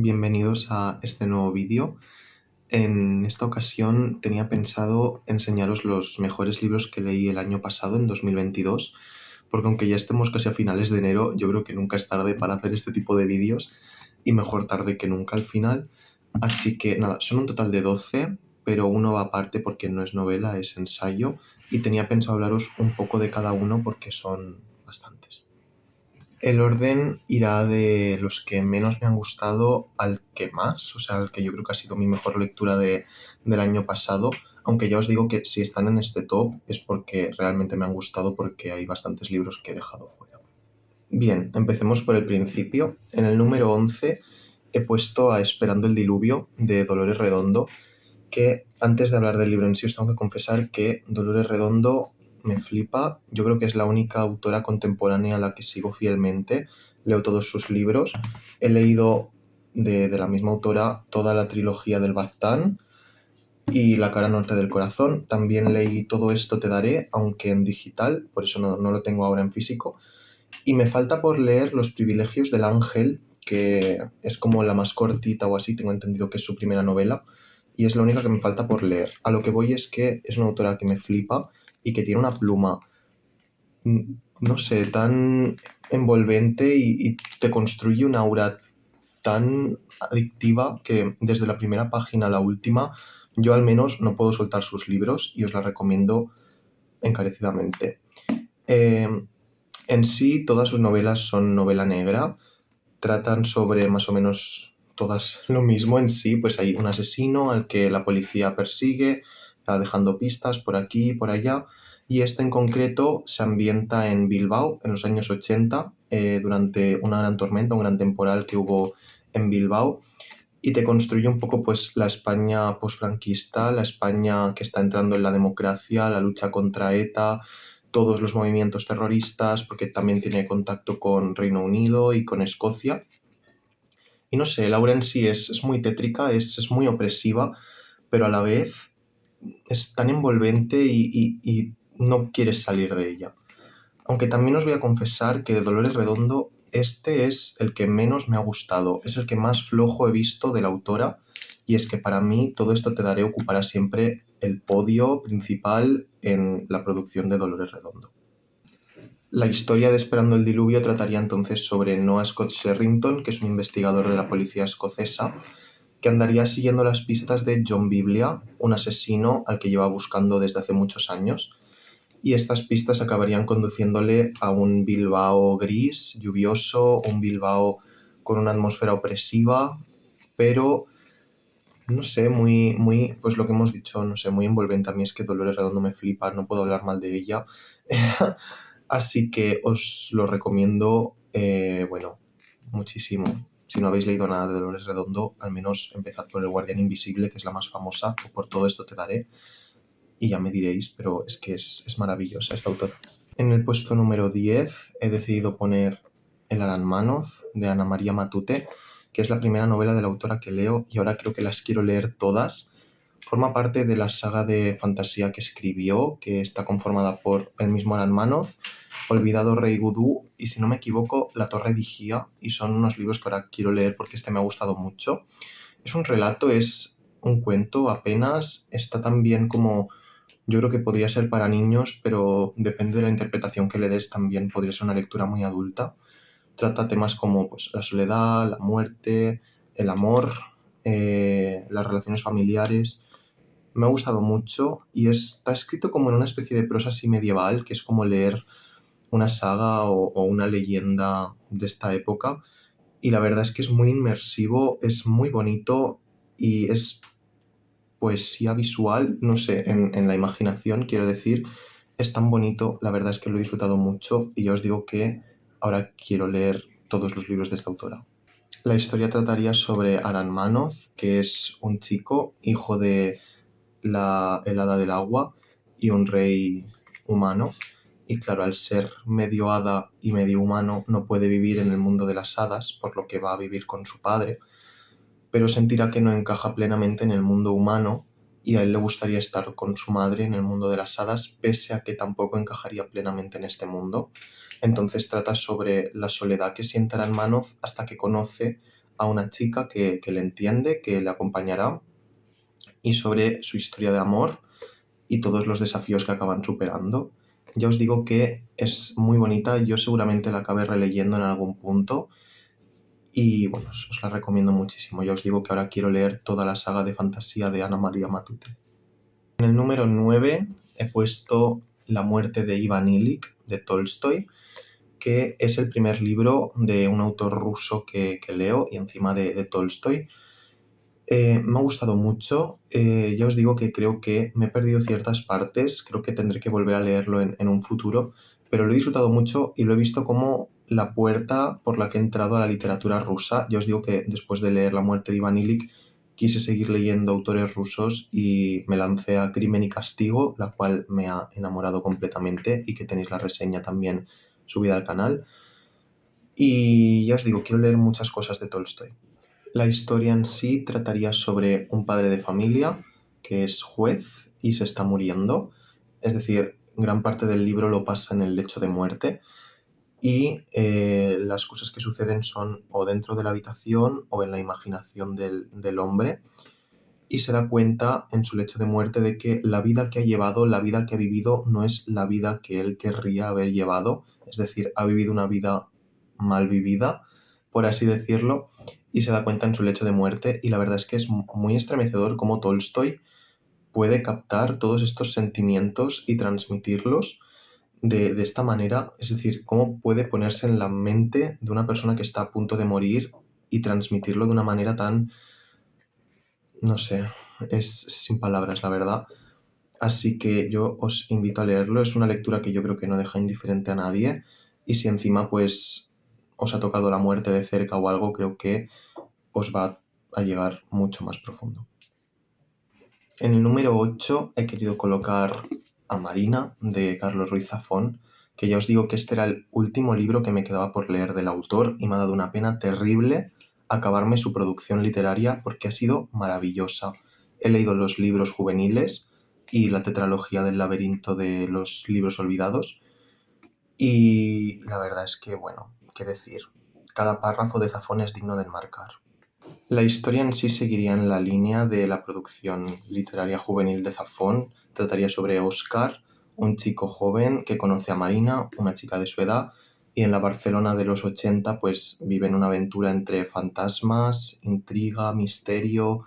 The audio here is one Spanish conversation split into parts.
Bienvenidos a este nuevo vídeo. En esta ocasión tenía pensado enseñaros los mejores libros que leí el año pasado, en 2022, porque aunque ya estemos casi a finales de enero, yo creo que nunca es tarde para hacer este tipo de vídeos y mejor tarde que nunca al final. Así que nada, son un total de 12, pero uno va aparte porque no es novela, es ensayo, y tenía pensado hablaros un poco de cada uno porque son bastantes. El orden irá de los que menos me han gustado al que más, o sea, al que yo creo que ha sido mi mejor lectura del año pasado, aunque ya os digo que si están en este top es porque realmente me han gustado, porque hay bastantes libros que he dejado fuera. Bien, empecemos por el principio. En el número 11 he puesto a Esperando el diluvio, de Dolores Redondo, que antes de hablar del libro en sí os tengo que confesar que Dolores Redondo me flipa. Yo creo que es la única autora contemporánea a la que sigo fielmente. Leo todos sus libros. He leído de la misma autora toda la trilogía del Baztán y La cara norte del corazón. También leí Todo esto te daré, aunque en digital, por eso no lo tengo ahora en físico. Y me falta por leer Los privilegios del ángel, que es como la más cortita o así, tengo entendido que es su primera novela, y es la única que me falta por leer. A lo que voy es que es una autora que me flipa y que tiene una pluma, no sé, tan envolvente y te construye una aura tan adictiva que desde la primera página a la última, yo al menos no puedo soltar sus libros y os la recomiendo encarecidamente. Eh, en sí, todas sus novelas son novela negra, tratan sobre más o menos todas lo mismo en sí, pues hay un asesino al que la policía persigue, va dejando pistas por aquí y por allá, y este en concreto se ambienta en Bilbao en los años 80, durante una gran tormenta, un gran temporal que hubo en Bilbao, y te construye un poco pues la España posfranquista, la España que está entrando en la democracia, la lucha contra ETA, todos los movimientos terroristas, porque también tiene contacto con Reino Unido y con Escocia. Y no sé, Laura en sí es muy tétrica, es muy opresiva, pero a la vez es tan envolvente y no quieres salir de ella. Aunque también os voy a confesar que de Dolores Redondo este es el que menos me ha gustado, es el que más flojo he visto de la autora, y es que para mí Todo esto te daré ocupará siempre el podio principal en la producción de Dolores Redondo. La historia de Esperando el diluvio trataría entonces sobre Noah Scott Sherrington, que es un investigador de la policía escocesa, que andaría siguiendo las pistas de John Biblia, un asesino al que lleva buscando desde hace muchos años, y estas pistas acabarían conduciéndole a un Bilbao gris, lluvioso, un Bilbao con una atmósfera opresiva, pero no sé, pues lo que hemos dicho, no sé, muy envolvente. A mí es que Dolores Redondo me flipa, no puedo hablar mal de ella. Así que os lo recomiendo, bueno, muchísimo. Si no habéis leído nada de Dolores Redondo, al menos empezad por El Guardián Invisible, que es la más famosa, o por Todo esto te daré, y ya me diréis, pero es que es maravillosa esta autora. En el puesto número 10 he decidido poner El Aranmanoz, de Ana María Matute, que es la primera novela de la autora que leo y ahora creo que las quiero leer todas. Forma parte de la saga de fantasía que escribió, que está conformada por el mismo Aranmanoz, Olvidado Rey Gudú y, si no me equivoco, La Torre Vigía, y son unos libros que ahora quiero leer porque este me ha gustado mucho. Es un relato, es un cuento apenas, está tan bien como yo creo que podría ser para niños, pero depende de la interpretación que le des, también podría ser una lectura muy adulta. Trata temas como pues, la soledad, la muerte, el amor, las relaciones familiares. Me ha gustado mucho y está escrito como en una especie de prosa así medieval, que es como leer una saga o una leyenda de esta época. Y la verdad es que es muy inmersivo, es muy bonito y es poesía visual, no sé, en la imaginación, quiero decir, es tan bonito, la verdad es que lo he disfrutado mucho y ya os digo que ahora quiero leer todos los libros de esta autora. La historia trataría sobre Aran Manoz, que es un chico, hijo de el hada del agua y un rey humano, y claro, al ser medio hada y medio humano no puede vivir en el mundo de las hadas, por lo que va a vivir con su padre, pero sentirá que no encaja plenamente en el mundo humano y a él le gustaría estar con su madre en el mundo de las hadas, pese a que tampoco encajaría plenamente en este mundo. Entonces trata sobre la soledad que siente Aranmanoz hasta que conoce a una chica que le entiende, que le acompañará, y sobre su historia de amor y todos los desafíos que acaban superando. Ya os digo que es muy bonita, yo seguramente la acabe releyendo en algún punto y bueno, os la recomiendo muchísimo. Ya os digo que ahora quiero leer toda la saga de fantasía de Ana María Matute. En el número 9 he puesto La muerte de Ivan Illich de Tolstoy, que es el primer libro de un autor ruso que leo y encima de Tolstoy. Me ha gustado mucho, ya os digo que creo que me he perdido ciertas partes, creo que tendré que volver a leerlo en un futuro, pero lo he disfrutado mucho y lo he visto como la puerta por la que he entrado a la literatura rusa. Ya os digo que después de leer La muerte de Iván Illich quise seguir leyendo autores rusos y me lancé a Crimen y Castigo, la cual me ha enamorado completamente y que tenéis la reseña también subida al canal. Y ya os digo, quiero leer muchas cosas de Tolstoy. La historia en sí trataría sobre un padre de familia que es juez y se está muriendo. Es decir, gran parte del libro lo pasa en el lecho de muerte y las cosas que suceden son o dentro de la habitación o en la imaginación del hombre y se da cuenta en su lecho de muerte de que la vida que ha llevado, la vida que ha vivido, no es la vida que él querría haber llevado. Es decir, ha vivido una vida mal vivida, por así decirlo, y se da cuenta en su lecho de muerte. Y la verdad es que es muy estremecedor cómo Tolstoy puede captar todos estos sentimientos y transmitirlos de esta manera. Es decir, cómo puede ponerse en la mente de una persona que está a punto de morir y transmitirlo de una manera tan, no sé, es sin palabras, la verdad. Así que yo os invito a leerlo. Es una lectura que yo creo que no deja indiferente a nadie. Y si encima pues os ha tocado la muerte de cerca o algo, creo que os va a llegar mucho más profundo. En el número 8 he querido colocar a Marina de Carlos Ruiz Zafón, que ya os digo que este era el último libro que me quedaba por leer del autor y me ha dado una pena terrible acabarme su producción literaria porque ha sido maravillosa. He leído los libros juveniles y la tetralogía del laberinto de los libros olvidados y la verdad es que, bueno, qué decir, cada párrafo de Zafón es digno de enmarcar. La historia en sí seguiría en la línea de la producción literaria juvenil de Zafón. Trataría sobre Óscar, un chico joven que conoce a Marina, una chica de su edad, y en la Barcelona de los 80 pues viven una aventura entre fantasmas, intriga, misterio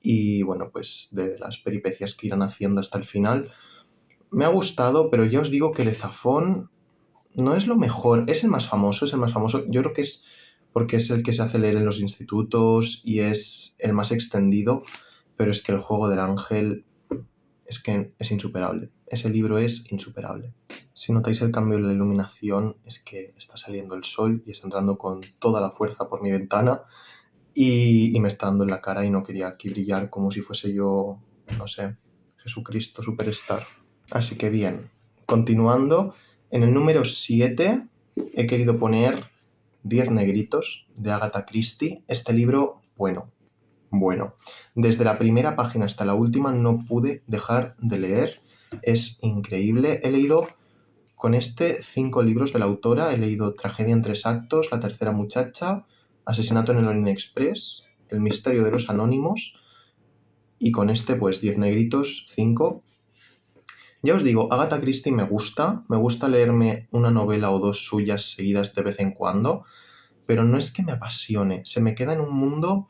y bueno, pues de las peripecias que irán haciendo hasta el final. Me ha gustado, pero ya os digo que de Zafón no es lo mejor, es el más famoso, es el más famoso. Yo creo que es porque es el que se hace leer en los institutos y es el más extendido, pero es que el juego del ángel es que es insuperable. Ese libro es insuperable. Si notáis el cambio en la iluminación, es que está saliendo el sol y está entrando con toda la fuerza por mi ventana y me está dando en la cara y no quería aquí brillar como si fuese yo, no sé, Jesucristo Superstar. Así que bien, continuando, en el número 7 he querido poner 10 negritos de Agatha Christie. Este libro, bueno. Desde la primera página hasta la última no pude dejar de leer. Es increíble. He leído con este 5 libros de la autora. He leído Tragedia en 3 actos, La tercera muchacha, Asesinato en el Orient Express, El misterio de los anónimos y con este pues 10 negritos, 5. Ya os digo, Agatha Christie me gusta leerme una novela o dos suyas seguidas de vez en cuando, pero no es que me apasione, se me queda en un mundo,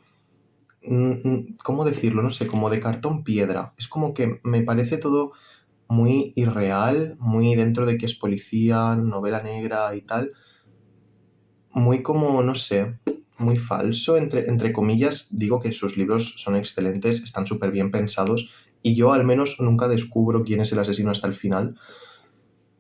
¿cómo decirlo? No sé, como de cartón piedra. Es como que me parece todo muy irreal, muy dentro de que es policía, novela negra y tal, muy como, no sé, muy falso, entre comillas. Digo que sus libros son excelentes, están súper bien pensados y yo al menos nunca descubro quién es el asesino hasta el final,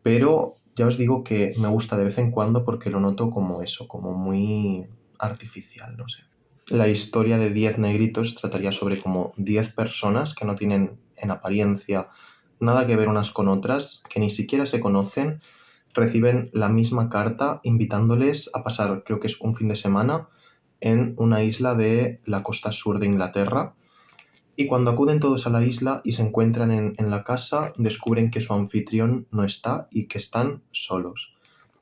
pero ya os digo que me gusta de vez en cuando porque lo noto como eso, como muy artificial, no sé. La historia de 10 negritos trataría sobre como 10 personas que no tienen en apariencia nada que ver unas con otras, que ni siquiera se conocen, reciben la misma carta invitándoles a pasar, creo que es un fin de semana, en una isla de la costa sur de Inglaterra. Y cuando acuden todos a la isla y se encuentran en la casa, descubren que su anfitrión no está y que están solos.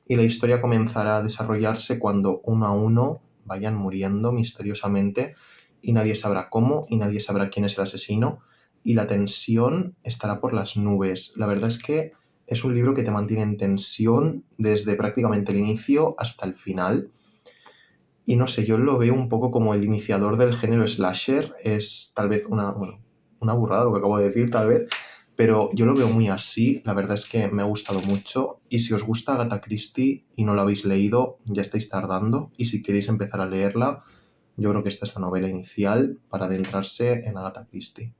Y la historia comenzará a desarrollarse cuando uno a uno vayan muriendo misteriosamente y nadie sabrá cómo y nadie sabrá quién es el asesino y la tensión estará por las nubes. La verdad es que es un libro que te mantiene en tensión desde prácticamente el inicio hasta el final. Y no sé, yo lo veo un poco como el iniciador del género slasher. Es tal vez una burrada lo que acabo de decir, tal vez, pero yo lo veo muy así. La verdad es que me ha gustado mucho. Y si os gusta Agatha Christie y no lo habéis leído, ya estáis tardando. Y si queréis empezar a leerla, yo creo que esta es la novela inicial para adentrarse en Agatha Christie.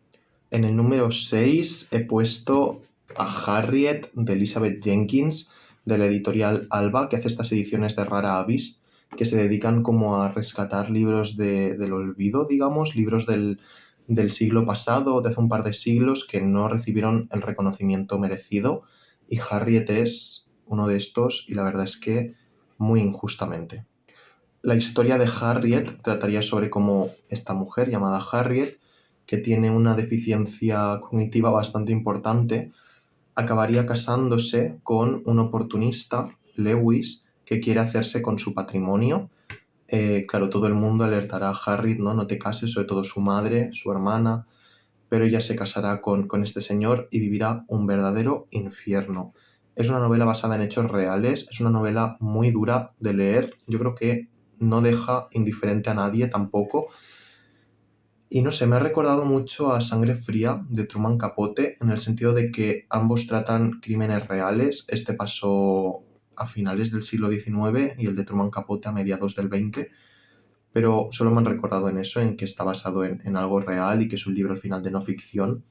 En el número 6 he puesto a Harriet de Elizabeth Jenkins, de la editorial Alba, que hace estas ediciones de Rara Avis, que se dedican como a rescatar libros del olvido, digamos, libros del siglo pasado, de hace un par de siglos, que no recibieron el reconocimiento merecido. Y Harriet es uno de estos, y la verdad es que muy injustamente. La historia de Harriet trataría sobre cómo esta mujer llamada Harriet, que tiene una deficiencia cognitiva bastante importante, acabaría casándose con un oportunista, Lewis, que quiere hacerse con su patrimonio. Claro, todo el mundo alertará a Harriet, ¿no? No te cases, sobre todo su madre, su hermana, pero ella se casará con este señor y vivirá un verdadero infierno. Es una novela basada en hechos reales, es una novela muy dura de leer, yo creo que no deja indiferente a nadie tampoco. Y no sé, me ha recordado mucho a Sangre Fría de Truman Capote, en el sentido de que ambos tratan crímenes reales. Este pasó a finales del siglo XIX y el de Truman Capote a mediados del XX, pero solo me han recordado en eso, en que está basado en algo real y que es un libro al final de no ficción.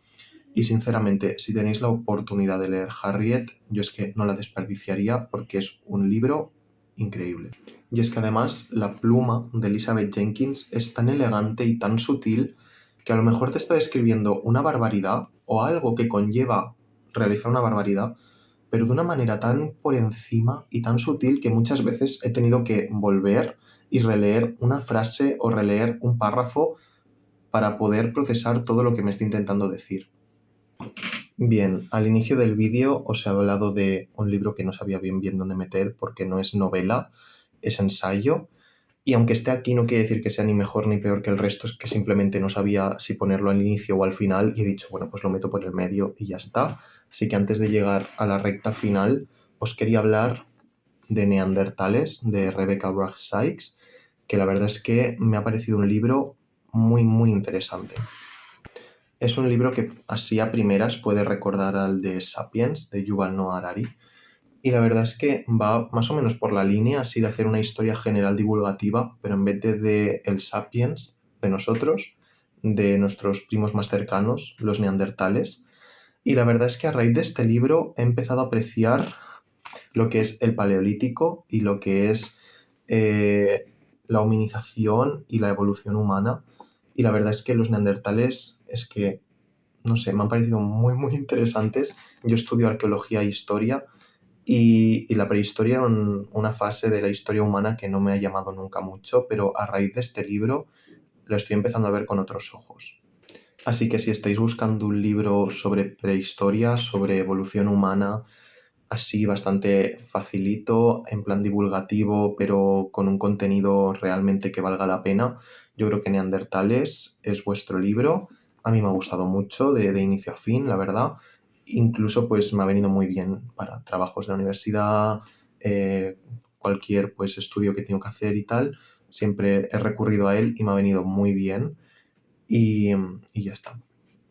Y sinceramente, si tenéis la oportunidad de leer Harriet, yo es que no la desperdiciaría porque es un libro increíble. Y es que además la pluma de Elizabeth Jenkins es tan elegante y tan sutil que a lo mejor te está describiendo una barbaridad o algo que conlleva realizar una barbaridad, pero de una manera tan por encima y tan sutil que muchas veces he tenido que volver y releer una frase o releer un párrafo para poder procesar todo lo que me está intentando decir. Bien, al inicio del vídeo os he hablado de un libro que no sabía bien dónde meter porque no es novela, es ensayo. Y aunque esté aquí no quiere decir que sea ni mejor ni peor que el resto, es que simplemente no sabía si ponerlo al inicio o al final y he dicho, bueno, pues lo meto por el medio y ya está. Así que antes de llegar a la recta final, os quería hablar de Neandertales, de Rebecca Bragg Sykes, que la verdad es que me ha parecido un libro muy interesante. Es un libro que así a primeras puede recordar al de Sapiens, de Yuval Noah Harari, y la verdad es que va más o menos por la línea así de hacer una historia general divulgativa, pero en vez de el Sapiens, de nosotros, de nuestros primos más cercanos, los neandertales. Y la verdad es que a raíz de este libro he empezado a apreciar lo que es el paleolítico y lo que es la hominización y la evolución humana. Y la verdad es que los neandertales es que, no sé, me han parecido muy interesantes. Yo estudio arqueología e historia y la prehistoria era una fase de la historia humana que no me ha llamado nunca mucho, pero a raíz de este libro lo estoy empezando a ver con otros ojos. Así que si estáis buscando un libro sobre prehistoria, sobre evolución humana, así bastante facilito, en plan divulgativo, pero con un contenido realmente que valga la pena, yo creo que Neandertales es vuestro libro. A mí me ha gustado mucho de inicio a fin, la verdad. Incluso pues me ha venido muy bien para trabajos de la universidad, cualquier pues estudio que tengo que hacer y tal. Siempre he recurrido a él y me ha venido muy bien. Y ya está.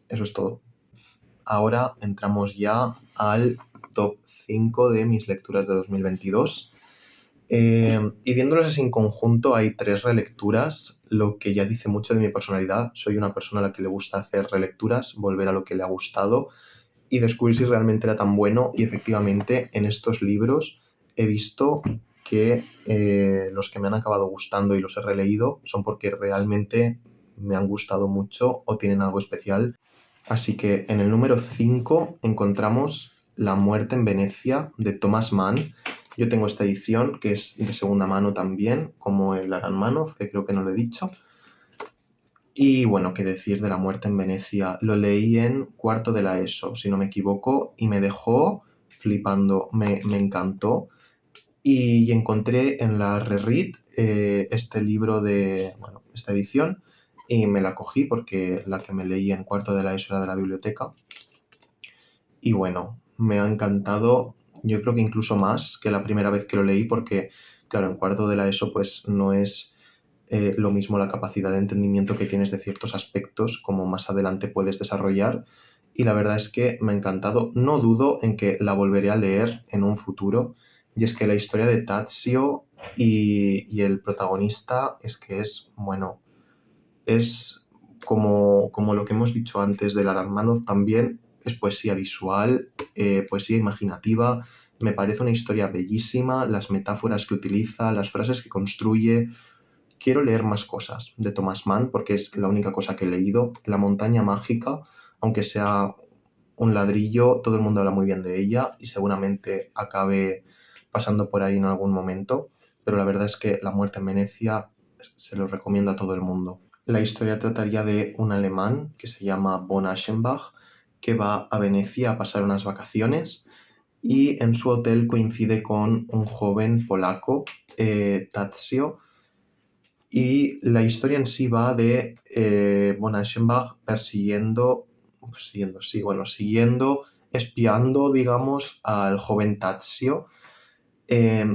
Eso es todo. Ahora entramos ya al top 5 de mis lecturas de 2022. Y viéndolos así en conjunto, hay 3 relecturas, lo que ya dice mucho de mi personalidad. Soy una persona a la que le gusta hacer relecturas, volver a lo que le ha gustado y descubrir si realmente era tan bueno. Y efectivamente, en estos libros he visto que los que me han acabado gustando y los he releído son porque realmente me han gustado mucho o tienen algo especial. Así que en el número 5 encontramos La muerte en Venecia de Thomas Mann. Yo tengo esta edición que es de segunda mano también, como el Aranmanov, que creo que no lo he dicho. Y bueno, qué decir de La muerte en Venecia. Lo leí en cuarto de la ESO, si no me equivoco, y me dejó flipando. Me encantó. Y encontré en la Reread este libro esta edición, y me la cogí porque la que me leí en cuarto de la ESO era de la biblioteca. Y bueno, me ha encantado, yo creo que incluso más que la primera vez que lo leí, porque, claro, en cuarto de la ESO pues no es lo mismo la capacidad de entendimiento que tienes de ciertos aspectos como más adelante puedes desarrollar. Y la verdad es que me ha encantado. No dudo en que la volveré a leer en un futuro. Y es que la historia de Tadzio y el protagonista es que es, bueno, es como lo que hemos dicho antes de Lara Armanov, también es poesía visual, poesía imaginativa. Me parece una historia bellísima, las metáforas que utiliza, las frases que construye. Quiero leer más cosas de Thomas Mann porque es la única cosa que he leído. La montaña mágica, aunque sea un ladrillo, todo el mundo habla muy bien de ella y seguramente acabe pasando por ahí en algún momento. Pero la verdad es que La muerte en Venecia se lo recomiendo a todo el mundo. La historia trataría de un alemán que se llama von Aschenbach, que va a Venecia a pasar unas vacaciones y en su hotel coincide con un joven polaco, Tadzio, y la historia en sí va de von Eschenbach siguiendo, espiando, digamos, al joven Tadzio, eh,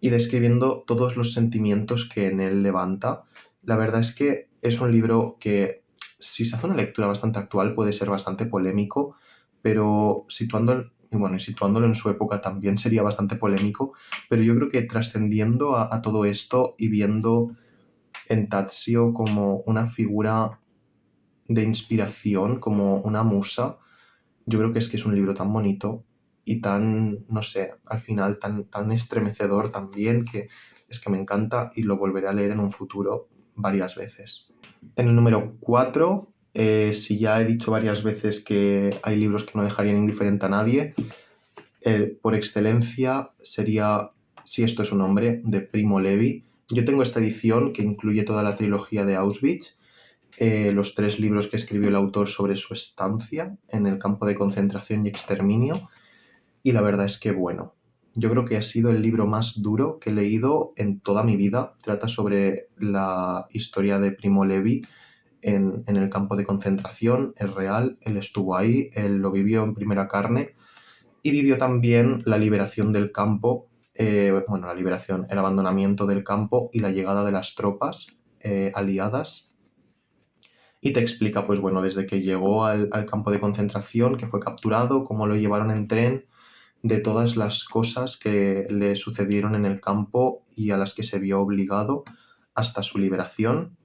y describiendo todos los sentimientos que en él levanta. La verdad es que es un libro que, si se hace una lectura bastante actual, puede ser bastante polémico, pero situándolo en su época también sería bastante polémico, pero yo creo que trascendiendo a todo esto y viendo en Tadzio como una figura de inspiración, como una musa, yo creo que es un libro tan bonito y tan, no sé, al final tan estremecedor también, que es que me encanta y lo volveré a leer en un futuro varias veces. En el número 4, si ya he dicho varias veces que hay libros que no dejarían indiferente a nadie, por excelencia sería Si esto es un hombre, de Primo Levi. Yo tengo esta edición que incluye toda la trilogía de Auschwitz, los 3 libros que escribió el autor sobre su estancia en el campo de concentración y exterminio, y la verdad es que bueno, yo creo que ha sido el libro más duro que he leído en toda mi vida. Trata sobre la historia de Primo Levi en el campo de concentración, es real, él estuvo ahí, él lo vivió en primera carne y vivió también la liberación del campo, la liberación, el abandonamiento del campo y la llegada de las tropas aliadas. Y te explica, pues bueno, desde que llegó al campo de concentración, que fue capturado, cómo lo llevaron en tren, de todas las cosas que le sucedieron en el campo y a las que se vio obligado hasta su liberación.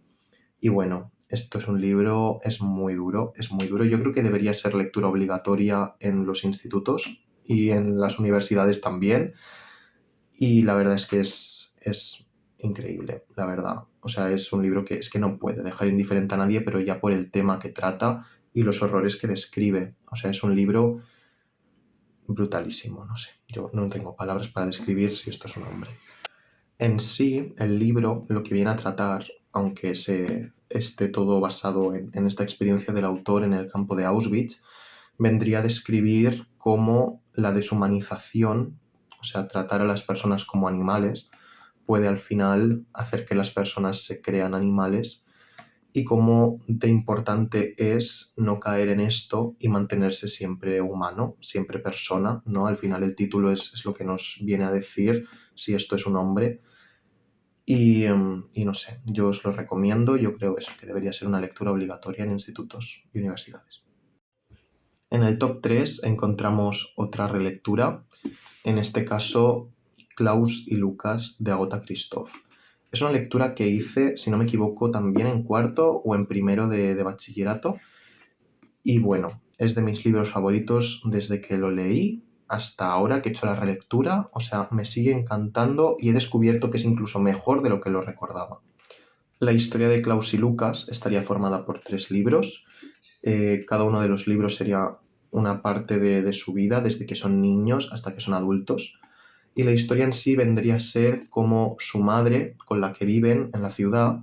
Y bueno, esto es un libro, es muy duro, es muy duro. Yo creo que debería ser lectura obligatoria en los institutos y en las universidades también. Y la verdad es que es increíble, la verdad. O sea, es un libro que es que no puede dejar indiferente a nadie, pero ya por el tema que trata y los horrores que describe. O sea, es un libro brutalísimo, no sé. Yo no tengo palabras para describir Si esto es un hombre. En sí, el libro lo que viene a tratar, aunque se esté todo basado en esta experiencia del autor en el campo de Auschwitz, vendría a describir cómo la deshumanización, o sea, tratar a las personas como animales, puede al final hacer que las personas se crean animales y cómo de importante es no caer en esto y mantenerse siempre humano, siempre persona, ¿no? Al final el título es lo que nos viene a decir si esto es un hombre. Y no sé, yo os lo recomiendo, yo creo eso, que debería ser una lectura obligatoria en institutos y universidades. En el top 3 encontramos otra relectura, en este caso Klaus y Lucas de Agatha Christoph. Es una lectura que hice, si no me equivoco, también en cuarto o en primero de bachillerato. Y bueno, es de mis libros favoritos desde que lo leí hasta ahora que he hecho la relectura. O sea, me sigue encantando y he descubierto que es incluso mejor de lo que lo recordaba. La historia de Klaus y Lucas estaría formada por 3 libros. Cada uno de los libros sería una parte de su vida, desde que son niños hasta que son adultos. Y la historia en sí vendría a ser como su madre, con la que viven en la ciudad,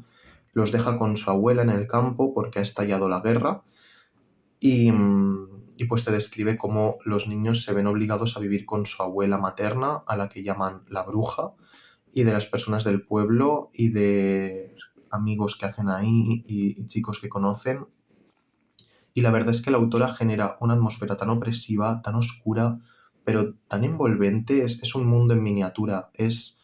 los deja con su abuela en el campo porque ha estallado la guerra y, y pues te describe cómo los niños se ven obligados a vivir con su abuela materna, a la que llaman la bruja, y de las personas del pueblo y de amigos que hacen ahí y chicos que conocen. Y la verdad es que la autora genera una atmósfera tan opresiva, tan oscura, pero tan envolvente. Es un mundo en miniatura. Es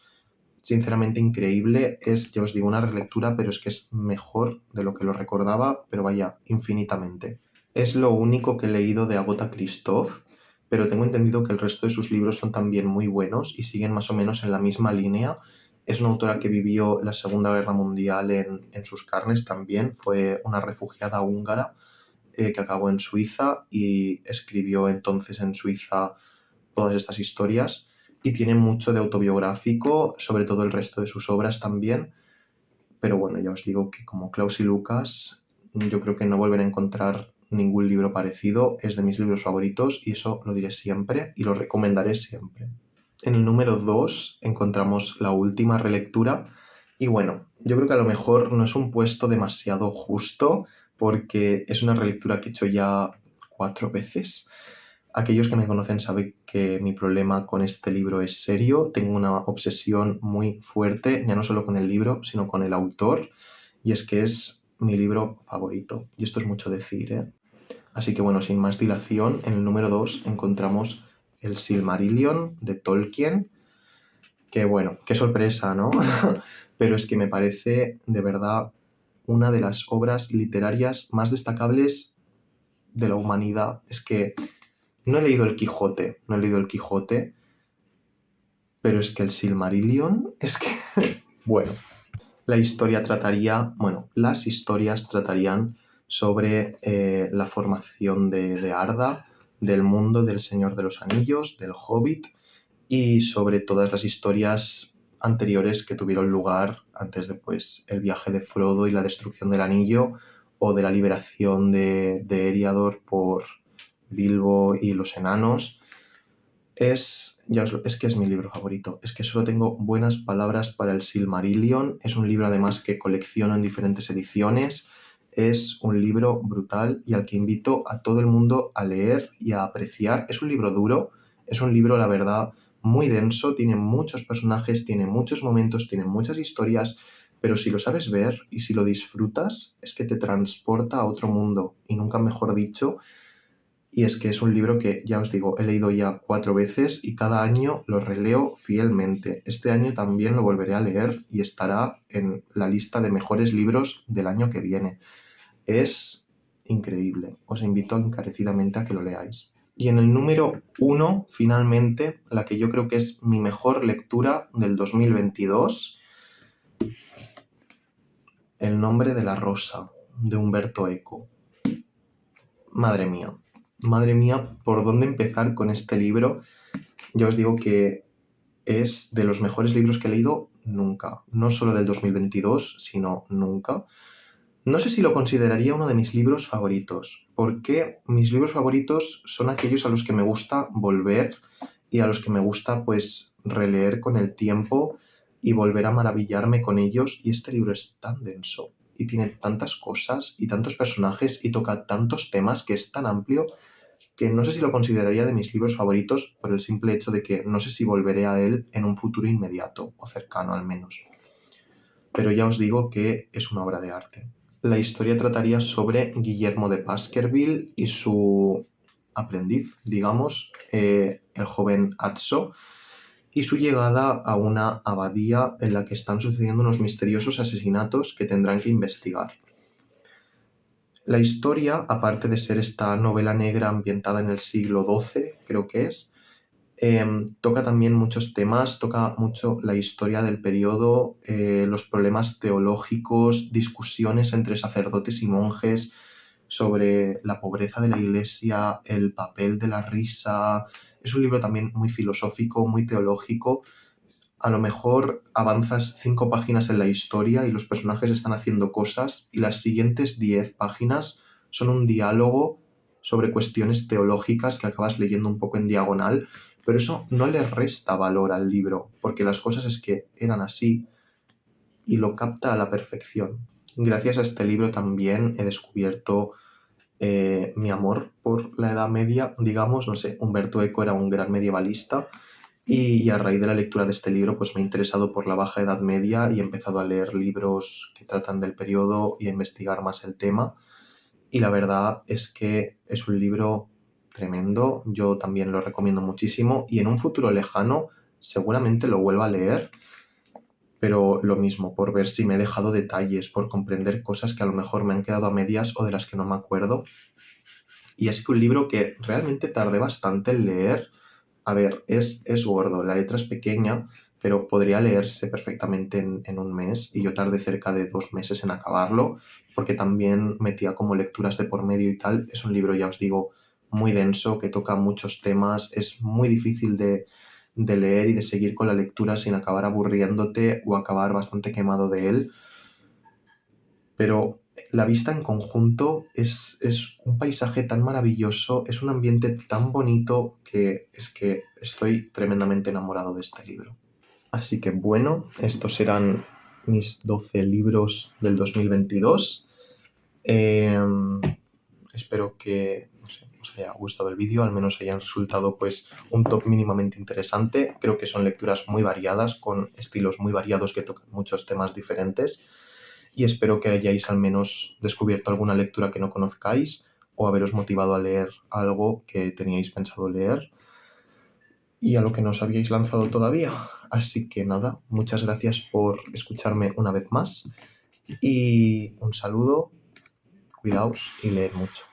sinceramente increíble. Es, ya os digo, una relectura, pero es que es mejor de lo que lo recordaba, pero vaya, infinitamente. Es lo único que he leído de Agatha Christophe, pero tengo entendido que el resto de sus libros son también muy buenos y siguen más o menos en la misma línea. Es una autora que vivió la Segunda Guerra Mundial en sus carnes también. Fue una refugiada húngara que acabó en Suiza y escribió entonces en Suiza todas estas historias y tiene mucho de autobiográfico, sobre todo el resto de sus obras también, pero bueno, ya os digo que como Klaus y Lucas, yo creo que no volveré a encontrar ningún libro parecido, es de mis libros favoritos y eso lo diré siempre y lo recomendaré siempre. En el número 2 encontramos la última relectura y bueno, yo creo que a lo mejor no es un puesto demasiado justo porque es una relectura que he hecho ya 4 veces. Aquellos que me conocen saben que mi problema con este libro es serio. Tengo una obsesión muy fuerte, ya no solo con el libro, sino con el autor. Y es que es mi libro favorito. Y esto es mucho decir, ¿eh? Así que bueno, sin más dilación, en el número 2 encontramos el Silmarillion de Tolkien. Que bueno, qué sorpresa, ¿no? Pero es que me parece de verdad una de las obras literarias más destacables de la humanidad. Es que no he leído el Quijote, pero es que el Silmarillion, es que, bueno, las historias tratarían sobre la formación de Arda, del mundo del Señor de los Anillos, del Hobbit, y sobre todas las historias anteriores que tuvieron lugar antes de pues, el viaje de Frodo y la destrucción del anillo, o de la liberación de Eriador por Bilbo y los enanos. Es que es mi libro favorito. Es que solo tengo buenas palabras para el Silmarillion. Es un libro además que colecciono en diferentes ediciones. Es un libro brutal y al que invito a todo el mundo a leer y a apreciar. Es un libro duro, es un libro, la verdad, muy denso. Tiene muchos personajes, tiene muchos momentos, tiene muchas historias. Pero si lo sabes ver y si lo disfrutas, es que te transporta a otro mundo. Y nunca mejor dicho. Y es que es un libro que, ya os digo, he leído ya 4 veces y cada año lo releo fielmente. Este año también lo volveré a leer y estará en la lista de mejores libros del año que viene. Es increíble. Os invito encarecidamente a que lo leáis. Y en el número 1, finalmente, la que yo creo que es mi mejor lectura del 2022, El nombre de la rosa, de Umberto Eco. Madre mía, ¿por dónde empezar con este libro? Ya os digo que es de los mejores libros que he leído nunca, no solo del 2022, sino nunca. No sé si lo consideraría uno de mis libros favoritos, porque mis libros favoritos son aquellos a los que me gusta volver y a los que me gusta pues releer con el tiempo y volver a maravillarme con ellos. Y este libro es tan denso y tiene tantas cosas y tantos personajes y toca tantos temas que es tan amplio que no sé si lo consideraría de mis libros favoritos por el simple hecho de que no sé si volveré a él en un futuro inmediato o cercano al menos. Pero ya os digo que es una obra de arte. La historia trataría sobre Guillermo de Baskerville y su aprendiz, digamos, el joven Atso, y su llegada a una abadía en la que están sucediendo unos misteriosos asesinatos que tendrán que investigar. La historia, aparte de ser esta novela negra ambientada en el siglo XII, creo que es, toca también muchos temas, toca mucho la historia del periodo, los problemas teológicos, discusiones entre sacerdotes y monjes sobre la pobreza de la iglesia, el papel de la risa. Es un libro también muy filosófico, muy teológico. A lo mejor avanzas 5 páginas en la historia y los personajes están haciendo cosas y las siguientes 10 páginas son un diálogo sobre cuestiones teológicas que acabas leyendo un poco en diagonal, pero eso no le resta valor al libro, porque las cosas es que eran así y lo capta a la perfección. Gracias a este libro también he descubierto mi amor por la Edad Media, digamos, no sé, Umberto Eco era un gran medievalista Y a raíz de la lectura de este libro, pues me he interesado por la Baja Edad Media y he empezado a leer libros que tratan del periodo y a investigar más el tema. Y la verdad es que es un libro tremendo, yo también lo recomiendo muchísimo y en un futuro lejano seguramente lo vuelva a leer, pero lo mismo, por ver si me he dejado detalles, por comprender cosas que a lo mejor me han quedado a medias o de las que no me acuerdo. Y es que un libro que realmente tardé bastante en leer. A ver, es gordo, la letra es pequeña, pero podría leerse perfectamente en un mes y yo tardé cerca de 2 meses en acabarlo, porque también metía como lecturas de por medio y tal. Es un libro, ya os digo, muy denso, que toca muchos temas, es muy difícil de leer y de seguir con la lectura sin acabar aburriéndote o acabar bastante quemado de él, pero la vista en conjunto es un paisaje tan maravilloso, es un ambiente tan bonito que es que estoy tremendamente enamorado de este libro. Así que bueno, estos eran mis 12 libros del 2022. Eh, Espero que no sé, os haya gustado el vídeo, al menos hayan resultado pues un top mínimamente interesante. Creo que son lecturas muy variadas, con estilos muy variados que tocan muchos temas diferentes y espero que hayáis al menos descubierto alguna lectura que no conozcáis o haberos motivado a leer algo que teníais pensado leer y a lo que no os habíais lanzado todavía. Así que nada, muchas gracias por escucharme una vez más y un saludo, cuidaos y leed mucho.